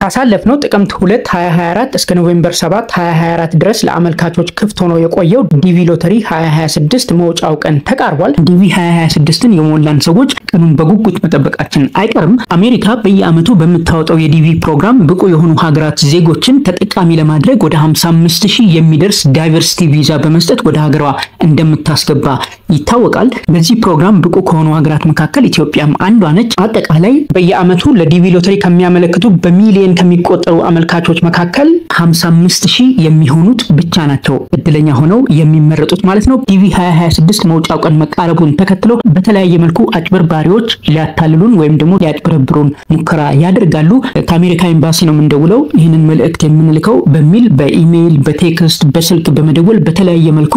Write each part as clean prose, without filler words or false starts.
ካሳለፍነው ጥቅምት 2 2024 እስከ ኖቬምበር 7 2024 ድረስ ለአመልካቾች ክፍት ሆኖ የቆየው ዲቪ ሎተሪ 2026 መውጫው ቀን ተቃርቧል። ዲቪ 2026ን የሞላን ሰዎች ቀኑን በጉጉት መጠበቃችን አይቀርም። አሜሪካ በየዓመቱ በምታወጣው የዲቪ ፕሮግራም ብቁ የሆኑ ሀገራት ዜጎችን ተጠቃሚ ለማድረግ ወደ 55000 የሚደርስ ዳይቨርሲቲ ቪዛ በመስጠት ወደ ሀገሯ እንደምታስገባ ይታወቃል። በዚህ ፕሮግራም ብቁ ከሆኑ ሀገራት መካከል ኢትዮጵያም አንዷ ነች። አጠቃላይ በየዓመቱ ለዲቪ ሎተሪ ከሚያመለክቱ በሚሊዮን ከሚቆጠሩ አመልካቾች መካከል 55000 የሚሆኑት ብቻ ናቸው እድለኛ ሆነው የሚመረጡት ማለት ነው። ዲቪ 2026 መውጫው ቀን መቃረቡን ተከትሎ በተለያየ መልኩ አጭበርባሪዎች ሊያታልሉን ወይም ደግሞ ሊያጭበረብሩን ሙከራ ያደርጋሉ። ከአሜሪካ ኤምባሲ ነው እንደውለው ይህንን መልእክት የምንልከው በሚል በኢሜይል፣ በቴክስት፣ በስልክ በመደወል በተለያየ መልኩ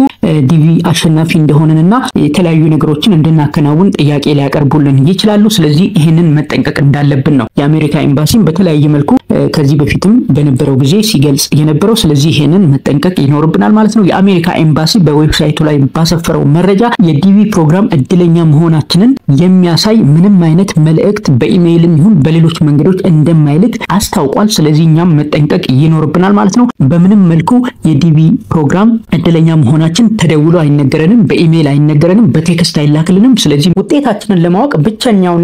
ዲቪ አሸናፊ እንደሆነና የተለያዩ ነገሮችን እንድናከናውን ጥያቄ ሊያቀርቡልን ይችላሉ። ስለዚህ ይሄንን መጠንቀቅ እንዳለብን ነው የአሜሪካ ኤምባሲም በተለያየ መልኩ ከዚህ በፊትም በነበረው ጊዜ ሲገልጽ የነበረው። ስለዚህ ይሄንን መጠንቀቅ ይኖርብናል ማለት ነው። የአሜሪካ ኤምባሲ በዌብሳይቱ ላይ ባሰፈረው መረጃ የዲቪ ፕሮግራም እድለኛ መሆናችንን የሚያሳይ ምንም አይነት መልእክት በኢሜይልም ይሁን በሌሎች መንገዶች እንደማይልክ አስታውቋል። ስለዚህ እኛም መጠንቀቅ ይኖርብናል ማለት ነው። በምንም መልኩ የዲቪ ፕሮግራም እድለኛ መሆናችን ተደውሎ አይነገረንም፣ በኢሜይል አይነገረንም፣ በቴክስት አይላክልንም። ስለዚህ ውጤታችንን ለማወቅ ብቸኛው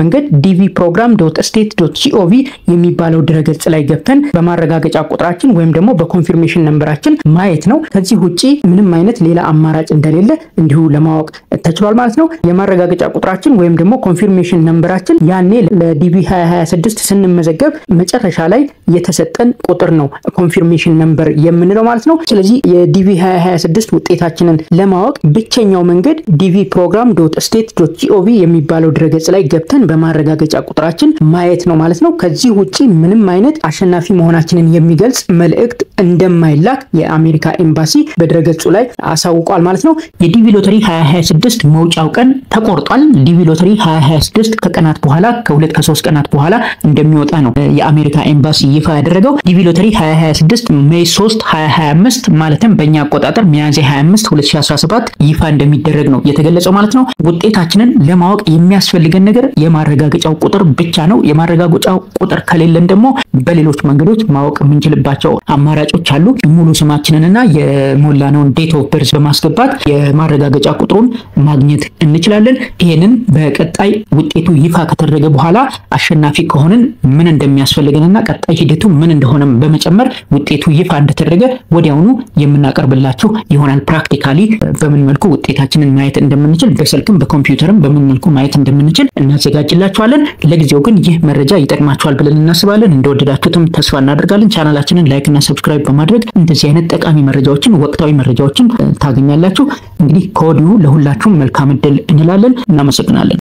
መንገድ dvprogram.state.gov የሚባለው ድረገጽ ላይ ገብተን በማረጋገጫ ቁጥራችን ወይም ደግሞ በኮንፊርሜሽን ነምበራችን ማየት ነው። ከዚህ ውጪ ምንም አይነት ሌላ አማራጭ እንደሌለ እንዲሁ ለማወቅ ተችሏል ማለት ነው። የማረጋገጫ ቁጥራችን ወይም ደግሞ ኮንፊርሜሽን ነምበራችን ያኔ ለዲቪ 2026 ስንመዘገብ መጨረሻ ላይ የተሰጠን ቁጥር ነው ኮንፊርሜሽን ነምበር የምንለው ማለት ነው። ስለዚህ የዲቪ 2026 ውጤታችንን ለማወቅ ብቸኛው መንገድ dvprogram.state.gov የሚባለው ድረገጽ ላይ ገብተን በማረጋገጫ ቁጥራችን ማየት ነው ማለት ነው። ከዚህ ውጪ ምንም አይነት አሸናፊ መሆናችንን የሚገልጽ መልእክት እንደማይላክ የአሜሪካ ኤምባሲ በድረገጹ ላይ አሳውቋል ማለት ነው። የዲቪ ሎተሪ 2026 መውጫው ቀን ተቆርጧል። ዲቪ ሎተሪ 2026 ከቀናት በኋላ ከ3 ቀናት በኋላ እንደሚወጣ ነው የአሜሪካ ኤምባሲ ይፋ ያደረገው። ዲቪ ሎተሪ 2026 ሜይ 3 2025 ማለትም በእኛ አቆጣጠር ሚያዝያ 25 2017 ይፋ እንደሚደረግ ነው የተገለጸው ማለት ነው። ውጤታችንን ለማወቅ የሚያስፈልገን ነገር የማረጋገጫው ቁጥር ብቻ ነው። የማረጋገጫው ቁጥር ከሌለን ደግሞ በሌሎች መንገዶች ማወቅ የምንችልባቸው አማራጮች አሉ። ሙሉ ስማችንንና የሞላነውን ዴት ኦፍ በርዝ በማስገባት የማረጋገጫ ቁጥሩን ማግኘት እንችላለን። ይሄንን በቀጣይ ውጤቱ ይፋ ከተደረገ በኋላ አሸናፊ ከሆነን ምን እንደሚያስፈልገንና ቀጣይ ሂደቱ ምን እንደሆነም በመጨመር ውጤቱ ይፋ እንደተደረገ ወዲያውኑ የምናቀርብላችሁ ይሆናል። ፕራክቲካሊ በምን መልኩ ውጤታችንን ማየት እንደምንችል በስልክም በኮምፒውተርም በምን መልኩ ማየት እንደምንችል እናዘጋጅላችኋለን። ለጊዜው ግን ይህ መረጃ ይጠቅማችኋል ብለን እናስባለን። እንደወደዳችሁትም ተስፋ እናደርጋለን። ቻናላችንን ላይክ እና ሰብስክራይብ በማድረግ እንደዚህ አይነት ጠቃሚ መረጃዎችን፣ ወቅታዊ መረጃዎችን ታገኛላችሁ። እንግዲህ ከወዲሁ ለሁላችሁም መልካም እድል እንላለን። እናመሰግናለን።